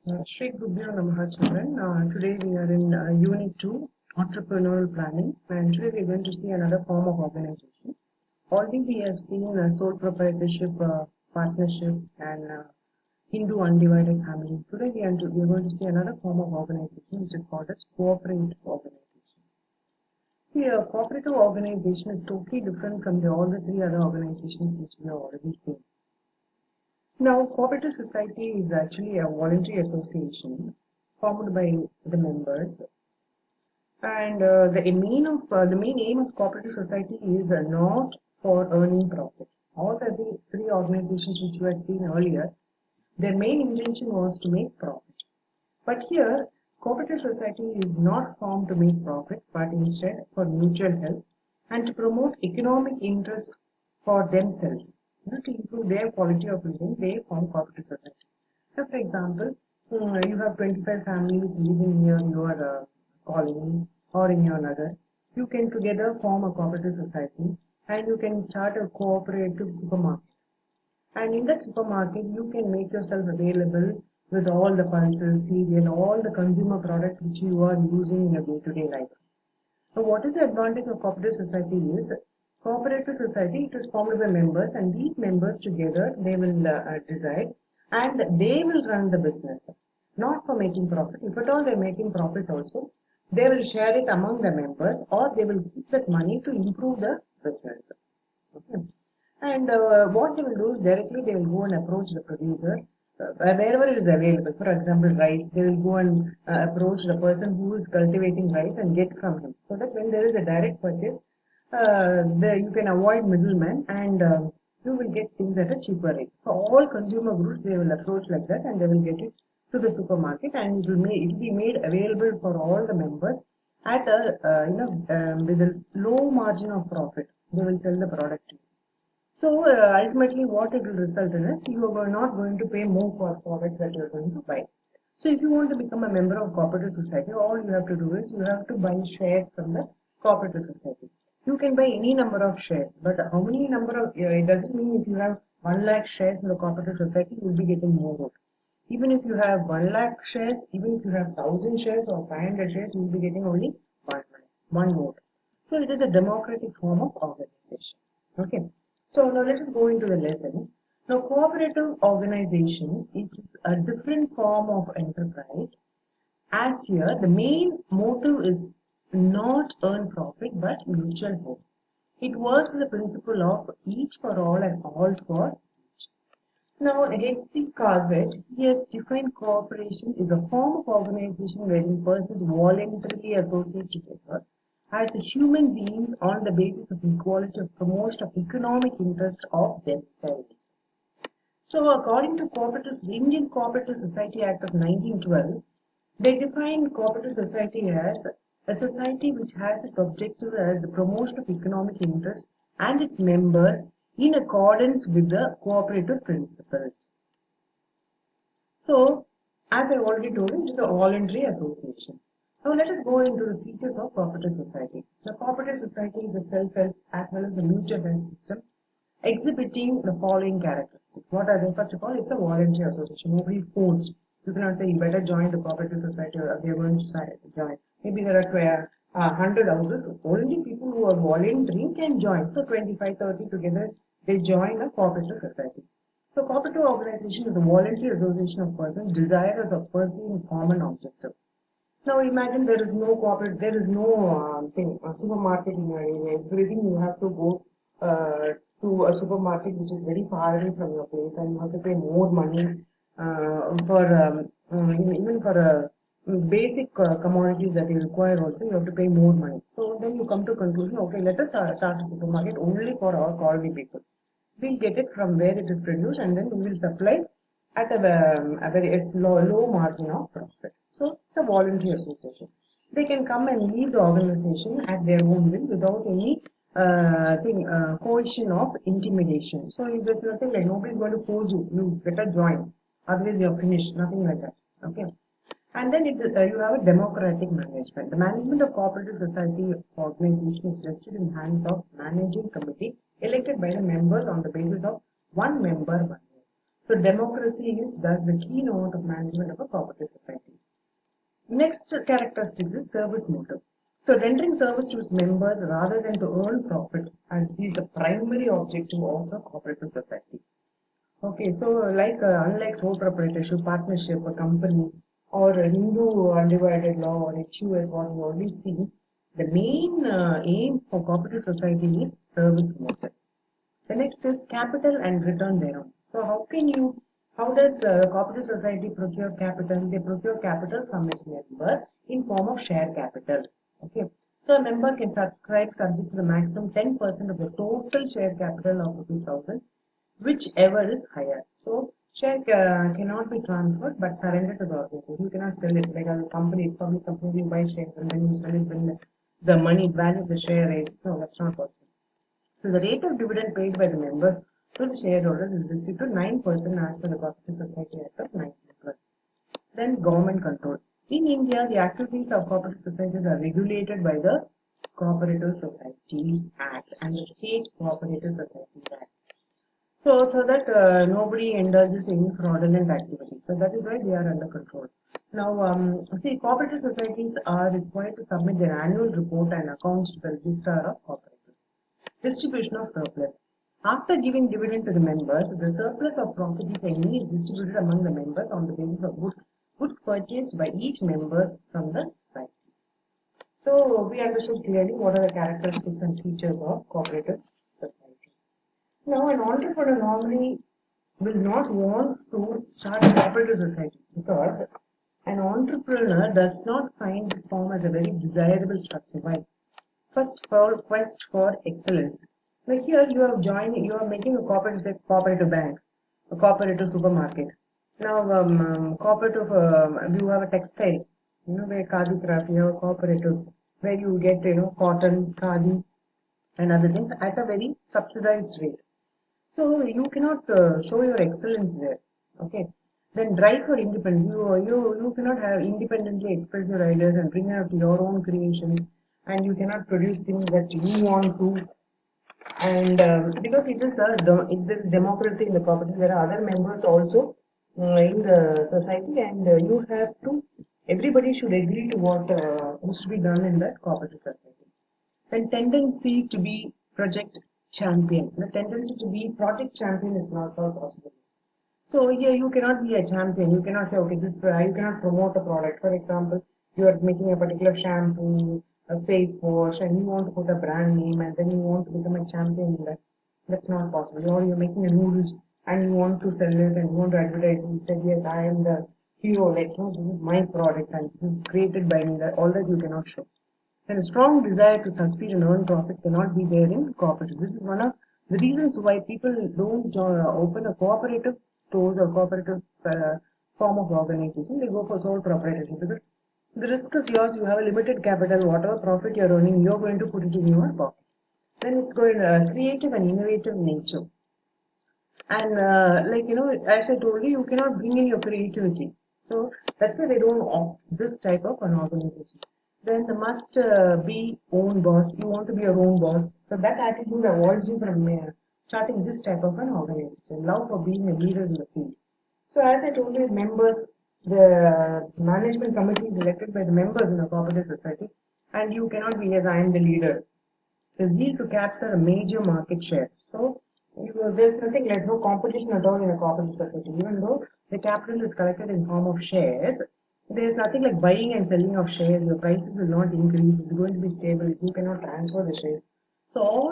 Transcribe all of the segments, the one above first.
Shri Gubhyo Namaha children. Today we are in Unit 2, Entrepreneurial Planning, and today we are going to see another form of organization. Already we have seen sole proprietorship, partnership, and Hindu undivided family. Today we are going to see another form of organization which is called as cooperative organization. See, a cooperative organization is totally different from all the three other organizations which we have already seen. Now, cooperative society is actually a voluntary association formed by the members, and the main aim of cooperative society is not for earning profit. All the three organizations which you had seen earlier, their main intention was to make profit. But here, cooperative society is not formed to make profit, but instead for mutual help and to promote economic interest for themselves. To improve their quality of living, they form cooperative society. So, for example, you have 25 families living near your colony or in your nagar. You can together form a cooperative society and you can start a cooperative supermarket. And in that supermarket, you can make yourself available with all the pulses, cereal, all the consumer products which you are using in your day-to-day life. So what is the advantage of cooperative society is, cooperative society, it is formed by members and these members together, they will decide and they will run the business, not for making profit. If at all they are making profit also, they will share it among the members or they will keep that money to improve the business. Okay. And what they will do is directly they will go and approach the producer wherever it is available. For example, rice, they will go and approach the person who is cultivating rice and get from him. So that when there is a direct purchase, you can avoid middlemen and you will get things at a cheaper rate. So all consumer goods they will approach like that and they will get it to the supermarket and it will be made available for all the members at a with a low margin of profit. They will sell the product to you. So ultimately what it will result in is you are not going to pay more for products that you are going to buy. So if you want to become a member of cooperative society, all you have to do is you have to buy shares from the cooperative society. You can buy any number of shares, but how many number of, it doesn't mean if you have 1 lakh shares in the cooperative society, you will be getting more vote. Even if you have 1 lakh shares, even if you have 1000 shares or 500 shares, you will be getting only one vote. So it is a democratic form of organization. Okay. So now let us go into the lesson. Now cooperative organization is a different form of enterprise. As here the main motive is not earn profit but mutual help. It works on the principle of each for all and all for each. Now H.C. Carvet, he has defined cooperation is a form of organization wherein persons voluntarily associate together as human beings on the basis of equality of promotion of economic interest of themselves. So according to Indian Cooperative Society Act of 1912, they define cooperative society as a society which has its objective as the promotion of economic interest and its members in accordance with the cooperative principles. So, as I already told you, it is a voluntary association. Now let us go into the features of cooperative society. The cooperative society is a self-help as well as a mutual help system exhibiting the following characteristics. What are they? First of all, it's a voluntary association. Nobody is forced. You cannot say you better join the cooperative society or we are going to join. Maybe there are 100 houses. Only people who are volunteering can join. So 25, 30 together, they join a cooperative society. So cooperative organization is a voluntary association of persons desirous of pursuing a common objective. Now imagine there is no there is no supermarket in your area. Everything you have to go to a supermarket which is very far away from your place, and you have to pay more money for even for basic commodities that you require. Also, you have to pay more money. So then you come to conclusion. Okay, let us start a supermarket only for our colony people. We'll get it from where it is produced, and then we will supply at a very low margin of profit. So it's a voluntary association. They can come and leave the organization at their own will without any coercion of intimidation. So if there's nothing like nobody is going to force you, you better join, otherwise you're finished. Nothing like that. Okay. And then you have a democratic management. The management of cooperative society organization is vested in hands of managing committee elected by the members on the basis of one member, 1 year. So democracy is thus the keynote of management of a cooperative society. Next characteristics is service motive. So rendering service to its members rather than to earn profit as is the primary objective of the cooperative society. Okay, so unlike sole proprietorship, partnership, a company, or a Hindu undivided law or HUS, what we already see, the main aim for cooperative society is service motive. The next is capital and return thereon. So how does cooperative society procure capital? They procure capital from its member in form of share capital. Okay. So a member can subscribe subject to the maximum 10% of the total share capital of 2000, whichever is higher. So share cannot be transferred but surrendered to the organization. You cannot sell it like a company, public company, you buy shares and then you sell it when the money value of the share is. No, that's not possible. So the rate of dividend paid by the members to the shareholders is restricted to 9% as per the Cooperative Society Act of 1912. Then government control. In India, the activities of cooperative societies are regulated by the Cooperative Societies Act and the State Cooperative Societies Act. So that nobody indulges in fraudulent activities. So that is why they are under control. Now, see, cooperative societies are required to submit their annual report and accounts to the Registrar of Cooperatives. Distribution of surplus. After giving dividend to the members, the surplus of profit, if any, is distributed among the members on the basis of goods purchased by each member from the society. So we understood clearly what are the characteristics and features of cooperative society. Now, an entrepreneur normally will not want to start a cooperative society because an entrepreneur does not find this form as a very desirable structure. Why? First of all, quest for excellence. Like here, you are making a cooperative bank, a cooperative supermarket. Now, cooperative, you have a textile, where khadi craft, you have cooperatives, where you get, cotton, khadi, and other things at a very subsidized rate. So you cannot show your excellence there. Okay. Then drive for independence. You cannot have independently express your ideas and bring out your own creations, and you cannot produce things that you want to. And because there is democracy in the cooperative, there are other members also in the society, and you have to. Everybody should agree to what is to be done in that cooperative society. Then tendency to be project champion. The tendency to be project champion is not possible. So here you cannot be a champion. You cannot say, okay, you cannot promote a product. For example, you are making a particular shampoo, a face wash, and you want to put a brand name, and then you want to become a champion in that. That's not possible. Or you're making a noodles and you want to sell it and you want to advertise. You said, yes, I am the hero. Like, no, this is my product and this is created by me. That all that you cannot show. And a strong desire to succeed and earn profit cannot be there in cooperative. This is one of the reasons why people don't open a cooperative stores or cooperative form of organization. They go for sole proprietorship because the risk is yours. You have a limited capital. Whatever profit you're earning, you're going to put it in your pocket. Then it's going creative and innovative nature. And as I told you, you cannot bring in your creativity. So that's why they don't opt this type of an organization. Then the must be own boss. You want to be your own boss. So that attitude avoids you from starting this type of an organization. Love for being a leader in the field. So as I told you, members, the management committee is elected by the members in a cooperative society, and you cannot be as I am the leader. The zeal to capture a major market share. So there's nothing like no competition at all in a cooperative society. Even though the capital is collected in form of shares, there's nothing like buying and selling of shares. The prices will not increase. It's going to be stable. You cannot transfer the shares. So all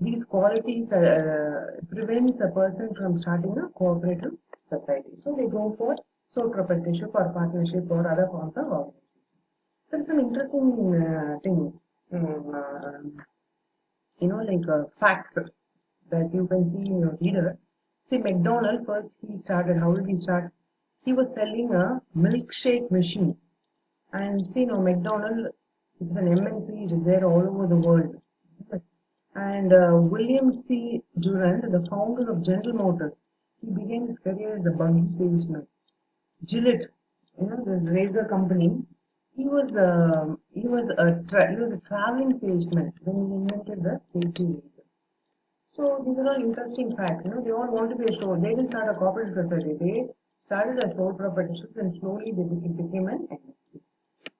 these qualities prevents a person from starting a cooperative society. So they go for sole proprietorship or partnership or other forms of organization. There's some interesting thing. Facts that you can see in your reader. See, McDonald first he started. How did he start? He was selling a milkshake machine. And see, now McDonald is an MNC. It is there all over the world. And William C. Durand, the founder of General Motors, he began his career as a buggy salesman. Gillette, the razor company, he was a traveling salesman when he invented the safety razor. So these are all interesting facts. They all want to be a sole. They didn't start a corporate society. They started as sole proprietorship and slowly it became an MNC.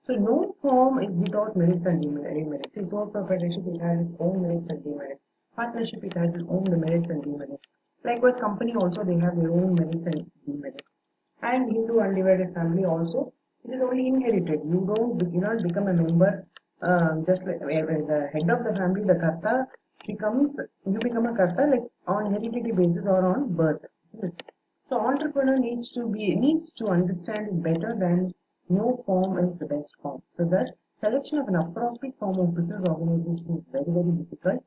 So no firm is without merits and demerits. See, sole proprietorship, it has its own merits and demerits. Partnership, it has its own merits and demerits. Likewise, company also, they have their own merits and demerits. And Hindu undivided family also, it is only inherited. You not become a member just like the head of the family, the karta you become a karta like on hereditary basis or on birth. So entrepreneur needs to understand it better than no form is the best form. So thus selection of an appropriate form of business organization is very, very difficult.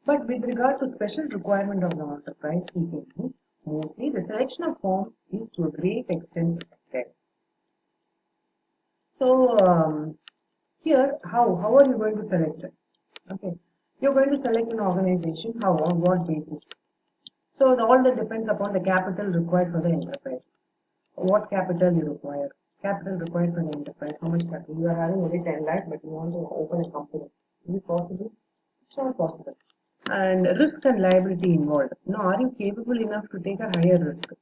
But with regard to special requirement of the enterprise, mostly the selection of form is to a great extent protected. So here, how are you going to select it? Okay, you're going to select an organization. How? On what basis? So all that depends upon the capital required for the enterprise. What capital you require? Capital required for the enterprise. How much capital? You are having only 10 lakh, but you want to open a company. Is it possible? It's not possible. And risk and liability involved. Now, are you capable enough to take a higher risk?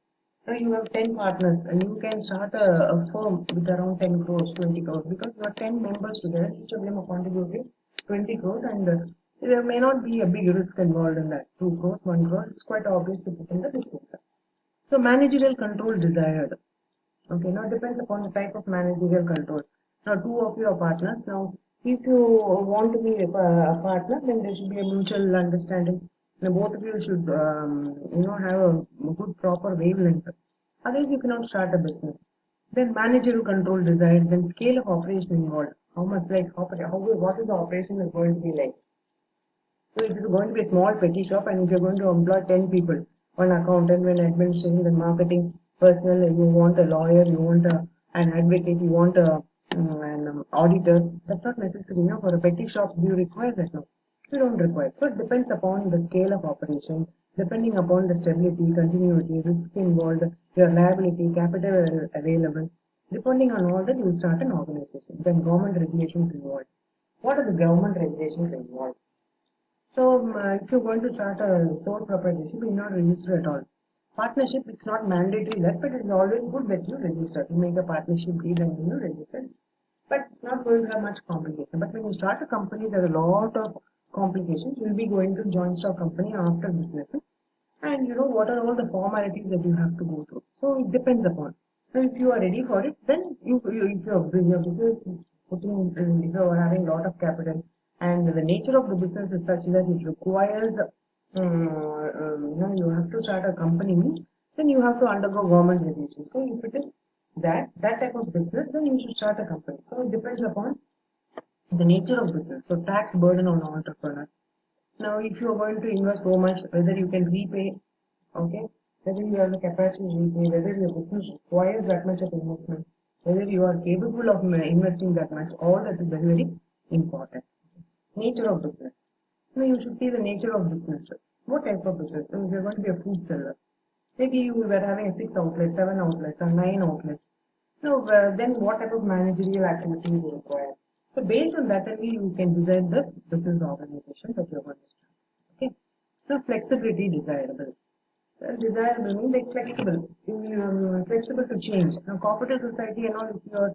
Now, you have 10 partners and you can start a firm with around 10 crores, 20 crores because you have 10 members together, each of them are contributing 20 crores and there may not be a big risk involved in that. 2 crores, 1 crore, it's quite obvious to put in the business. So, managerial control desired. Okay, now it depends upon the type of managerial control. Now, two of you are partners. Now, if you want to be a partner, then there should be a mutual understanding. Now, both of you should, have a good proper wavelength. Otherwise, you cannot start a business. Then managerial control desired. Then scale of operation involved. How much what is the operation is going to be like? So it is going to be a small petty shop, and if you're going to employ 10 people, one accountant, one administration, then marketing, personnel, you want a lawyer, you want an advocate, you want an auditor, that's not necessary. For a petty shop, do you require that? No, you don't require. So it depends upon the scale of operation, depending upon the stability, continuity, risk involved, your liability, capital available. Depending on all that, you will start an organization. Then government regulations involved. What are the government regulations involved? So, if you're going to start a sole proprietorship, you not register at all. Partnership, it's not mandatory that, but it's always good that you register. You make a partnership deed and you register. But it's not going to have much complication. But when you start a company, there are a lot of complications. You'll be going to joint stock company after business. And what are all the formalities that you have to go through. So it depends upon. So if you are ready for it, then if your business is if you are having a lot of capital, and the nature of the business is such that it requires, you have to start a company means, then you have to undergo government regulation. So if it is that type of business, then you should start a company. So it depends upon the nature of business. So tax burden on entrepreneur. Now, if you are going to invest so much, whether you can repay, okay, whether you have the capacity to repay, whether your business requires that much of investment, whether you are capable of investing that much, all that is very, very important. Nature of business. Now, you should see the nature of business. What type of business? If you're going to be a food seller, maybe you were having 6 outlets, 7 outlets, or 9 outlets. Now, then what type of managerial activities you require? So based on that, only you can design the business organization that you're going to start. Okay. Now, flexibility desirable. Desirable means like flexible, flexible to change. Now, cooperative society and all, if you are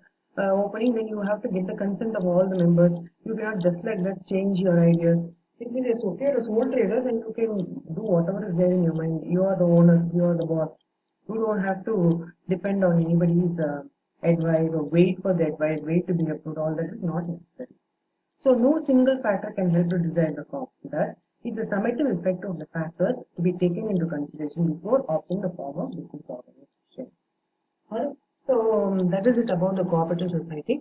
opening, then you have to get the consent of all the members. You cannot just like that change your ideas. If it is okay, as a sole trader, then you can do whatever is there in your mind. You are the owner, you are the boss. You don't have to depend on anybody's advice or wait for the advice, wait to be approved. All that is not necessary. So no single factor can help to design the form. Thus, it's a summative effect of the factors to be taken into consideration before opting the form of business organization. Alright. So that is it about the cooperative society.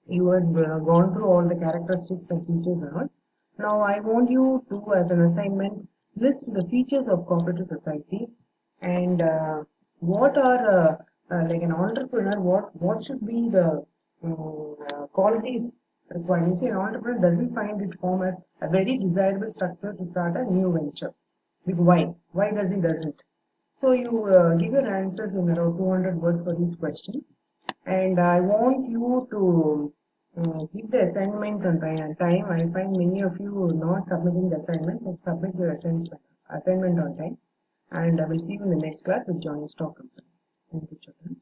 You have gone through all the characteristics and features and all. Now I want you to, as an assignment, list the features of cooperative society and what are like an entrepreneur, what should be the qualities required. You see, an entrepreneur doesn't find it form as a very desirable structure to start a new venture. Why? Why does he doesn't? So you give your answers in around 200 words for each question. And I want you to keep the assignments on time. I find many of you not submitting the assignments, so submit your assignments. assignment on time. And I will see you in the next class with joint stock company. Thank you, children.